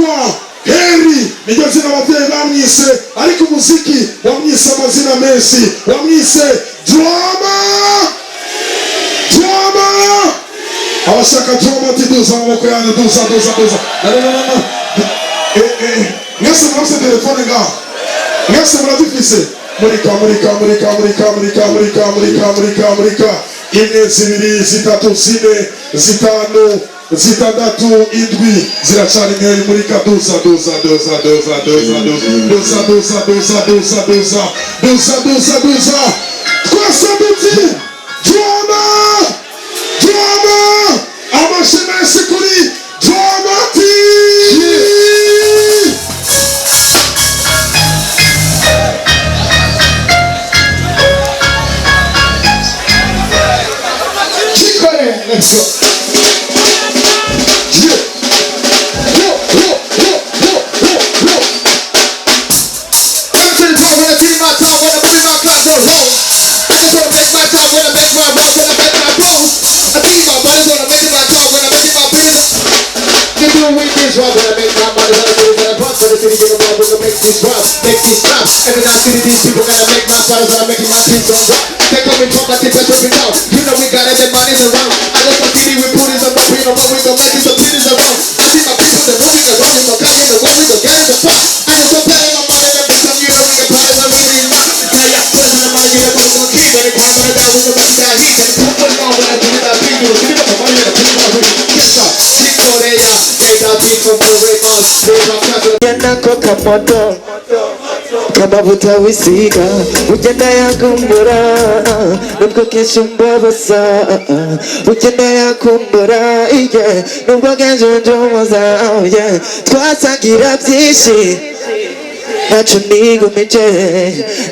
yitwa Heri, niryo zina abavyeyi bamwise, ariko umuziki wamwise amazina menshi, wamwise Drama. Abashaka drama tiduza amaboko yanyu, duza. Mwese murafise telefone ngaho? Mwese murazifise? Murika. 1 2 3 4 5 6 7 8 ziracari nkeri. Murika duza. Twese duti Drama. Amashemesi kuri Drama TV. Let's go. Every night see these people gonna make my brothers gonna make my teeth don't drop. They coming from my teeth, that's down. You know we got it, the money's around. I left my city with booties and bumping, but we gon' make it some cities around. I see my people, they're running around, we gon' come in the way, we gon' get in the pot. I just don't play my money, every time you know we can party, I'm really mad. Yeah, put in the money, you're gonna keep it, and I'm gonna die, we gon' make that heat. And put it on when I do that beat, you know, give me my money, and put it on with it. Yes, sir. Keep on there, yeah. Make that beat from the way on. Leave my cousin. Kama butawisiga ugenda yakumbura nubwo kenshi mbabaza ugenda yakumbura nubwo kenshi njomoza twasangira byinshi ntacyo nigumije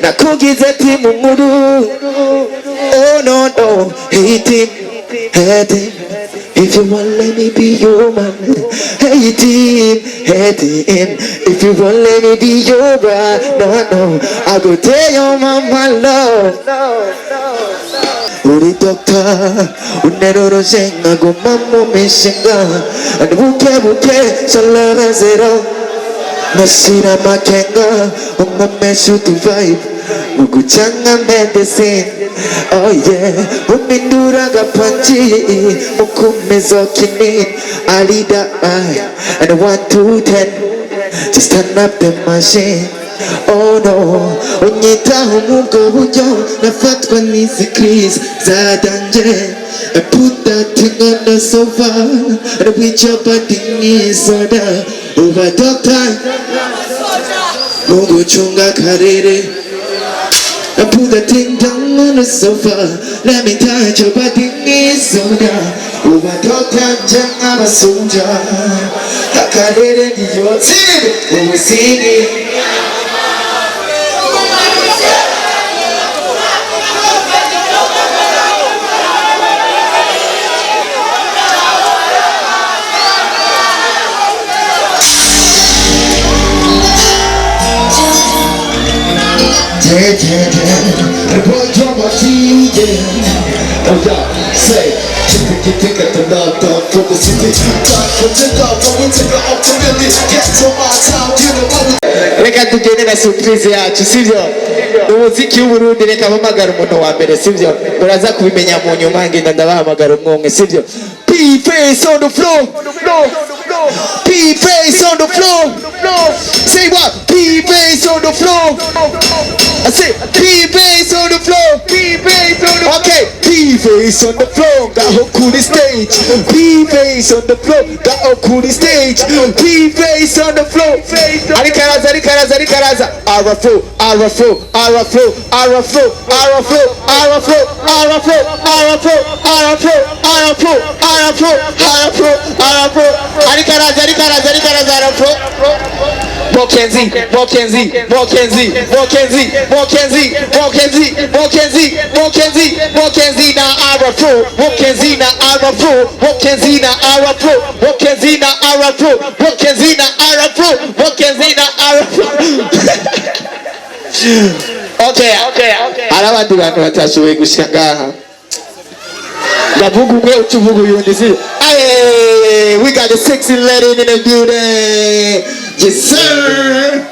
nakugize ati mu nkuru. Oh no, hate him. If you want, let me be your man. Hate him. If you want, let me be your bride. No, I go tell your mama love. Uri doctor, unero jenga go mamu meshinga, and buke salara zero. Nasira makenga, umameshu to vibe. Mukuchanga medicine. Oh yeah, umindura gapanchi, mukumezo kini, alida and 1 to 10, just turn up the machine. Oh no, unyita umugo bujo, nafatwa nisi Chris za danje. And put that thing on the sofa, and we chop a thing in soda. Over doctor, mungu chunga karere. And put the thing down on the sofa. Let me touch your body, soda. Over doctor, I'm a soldier. I can't let it in your team. When we sing it. The boy drama DJ. Oh yeah, say, you pick up the love dog for the city. Time for the love, but we take it up to really get to my town, you know what we. Reka tugende na surprise yacu, sivyo? Umuziki w'Uburundi reka bamagara umuntu wa mbere, sivyo? Uraza kubimenya mu nyuma ngenda ndabahamagara umwonge, sivyo? P-face on the floor. P-face on the floor. Say what? P-face on the floor. I say P-face on the floor. P-face on the floor. Okay, P-face on the floor. Got her cool stage. P-face on the floor. Got her cool stage. P-face on the floor. Arikaraza. Mokenzi na Arafo. Okay. Arabandi bantu batashoboye gushika ngaha. Ndavuga umwe ucuvuga uyundi si. Yeah, we got the sexy lady in the building. Yes, sir.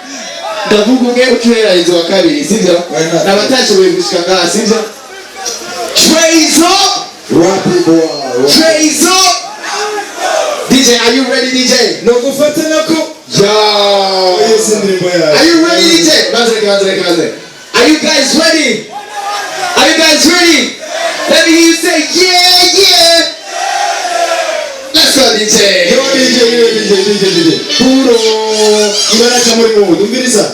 Ndavuga ukera izo wakabiri, sivyo? Na batashoboye gushika ngaha, sivyo? Traizo! Rapid boy. Traizo! DJ, are you ready, DJ? No gufata nako. Yo! Yes, indirimbo yawe. Are you ready, DJ? Are you guys ready? Are you guys ready? Let me hear you say, yeah, yeah. Let's go, DJ. Yo, DJ. Puro. Ibaracha muri mood. Umviriza.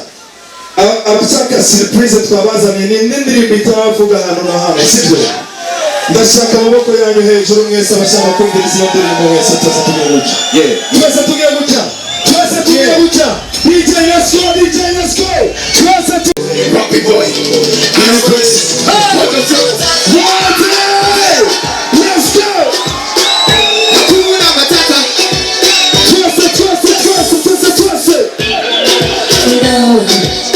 Abashaka surprise twabazaniye ni indirimbo itavuga hano na hano, sibyo? Ndashaka amaboko yanyu hejuru mwese abashaka kumviriza iyo ndirimbo mwese tuza tugiye guca. Yeah. Tuza tugiye guca. DJ, let's go. Tuza tugiye. Rocky boy. I'm Chris. Let's go. Hakuna Matata. No,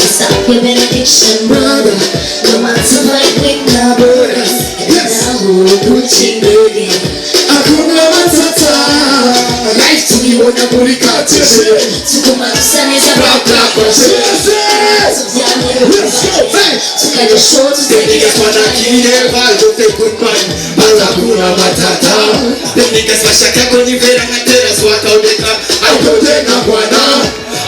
stop your benediction, brother. No matter what we got borders. Now, Gucci baby. Hakuna Matata. Life to me wanna buri katishe. Tuko makusanya za Black Let's go. Show to the niggas wanna kill don't take good man. Hakuna Matata. The niggas washaka konivera ngatera swata odeka. Aikoteka bwana.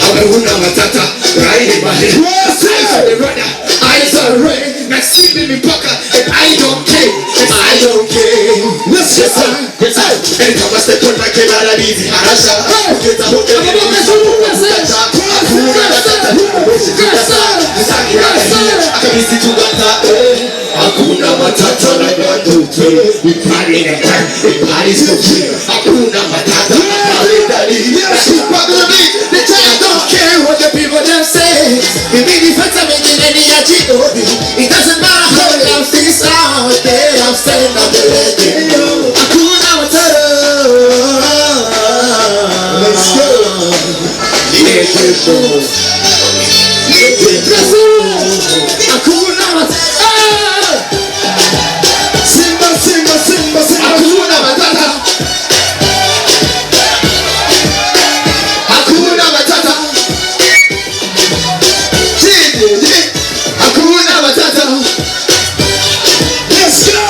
Hakuna Matata. Right in my head. Eyes on the runner. Eyes are red. Now sleep in me pocket. And I don't care. Let's go. Yes, I. And come and step on my camera. Easy. Harasha. Get a hook. Hakuna Matata like 1, 2, 3. We party in the time. The party's for free. Hakuna Matata. The giants don't care what the people them say. It doesn't matter how long things out there. I'm standing on the radio. Hakuna Matata. Let's go. Hakuna Matata. Simba. Hakuna Matata. Hakuna Matata. Hakuna Matata. Let's go.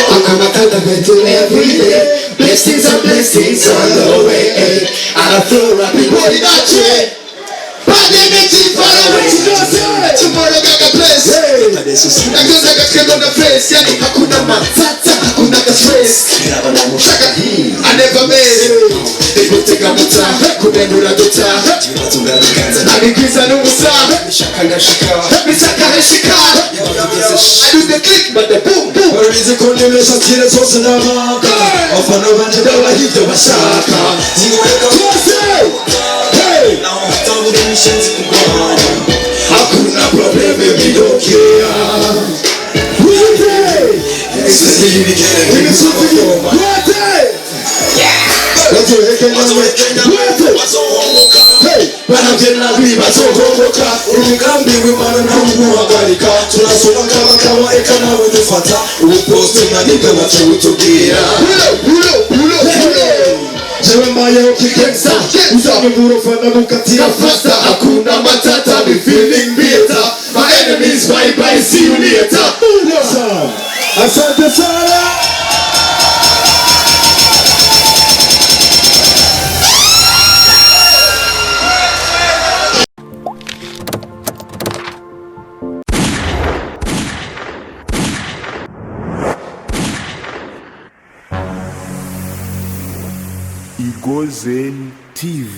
Hakuna Matata better every day. Blessings on the way. I feel rapid boy that way. Bad energy far away. Tomorrow got a place. On the face. Yani hakuna Matata. Hakuna stress. I never made. They go take a muta. Kubenura dota. Nanigiza n'ubusa. Mishaka heshika. I do the click but the boom boom. Warize kondemesha tire zose n'amaka. Abafana banje ndabahivyo bashaka. Hey! Hakuna problem baby don't care. Banagenda bibazogoboka umugambi w'Imana ntamuhagarika turasoma kama eka nawe dufata ubuposte naniga batubutubwira jewe mbayeho kigeza uzanye murofana mukatira Faster, hakuna Matata, be feeling better. My enemies bye bye, see you later. Asante sana. Akoze TV.